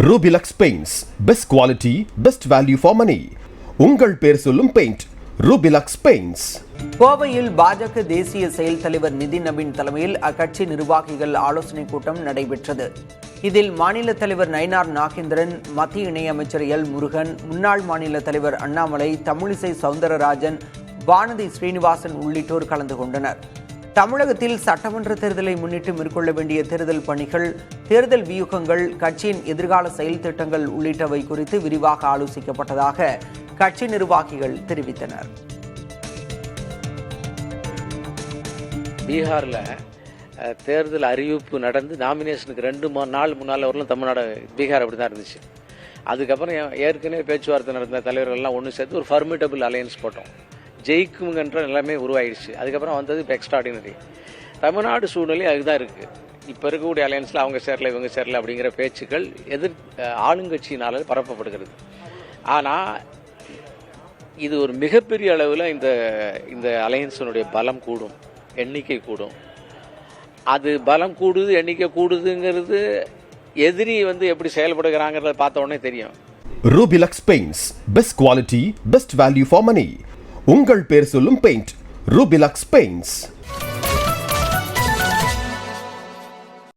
Rubilux Paints. Best quality, best value for money. உங்கள் பேர் சொல்லும் பெயிண்ட் Rubilux Paints. கோவையில் பாஜக தேசிய செயல் தலைவர் நிதின் நவீன் தலைமையில் அக்கட்சி நிர்வாகிகள் ஆலோசனை கூட்டம் நடைபெற்றது. இதில் மாநில தலைவர் நயினார் நாகேந்திரன், மத்திய இணையமைச்சர் எல் முருகன், முன்னாள் மாநில தலைவர் அண்ணாமலை, தமிழிசை சவுந்தரராஜன், வானதி ஸ்ரீனிவாசன் உள்ளிட்டோர் கலந்து கொண்டனர். தமிழகத்தில் சட்டமன்ற தேர்தலை முன்னிட்டு மேற்கொள்ள வேண்டிய தேர்தல் பணிகள், தேர்தல் வியூகங்கள், கட்சியின் எதிர்கால செயல் திட்டங்கள் உள்ளிட்டவை குறித்து விரிவாக ஆலோசிக்கப்பட்டதாக கட்சி நிர்வாகிகள் தெரிவித்தனர். பீகாரில் தேர்தல் அறிவிப்பு நடந்து நாமினேஷனுக்கு 2 நாள் முன்னால் வரலாம் தமிழ்நாடு பீகார் அப்படி தான் இருந்துச்சு. அதுக்கப்புறம் ஏற்கனவே பேச்சுவார்த்தை நடந்த தலைவர்கள்லாம் ஒன்று சேர்த்து ஒரு ஃபர்மிடபிள் அலையன்ஸ் போட்டோம். ஜெயிக்குங்கிற நிலைமை உருவாயிடுச்சு. அதுக்கப்புறம் வந்தது இப்போ எக்ஸ்ட்ராடினரி. தமிழ்நாடு சூழ்நிலை அதுதான் இருக்குது. இப்போ இருக்கக்கூடிய அலையன்ஸில் அவங்க சேரல இவங்க சேரல அப்படிங்கிற பேச்சுக்கள் ஆளுங்கட்சியினால் பரப்பப்படுகிறது. ஆனால் இது ஒரு மிகப்பெரிய அளவில் இந்த அலையன்ஸினுடைய பலம் கூடும், எண்ணிக்கை கூடும். அது பலம் கூடுது, எண்ணிக்கை கூடுதுங்கிறது எதிரி எப்படி செயல்படுகிறாங்கிறத பார்த்த உடனே தெரியும். Rubilux Paints. Best quality, best value for money. உங்கள் பேர் சொல்லும் பெயிண்ட் Rubilux Paints.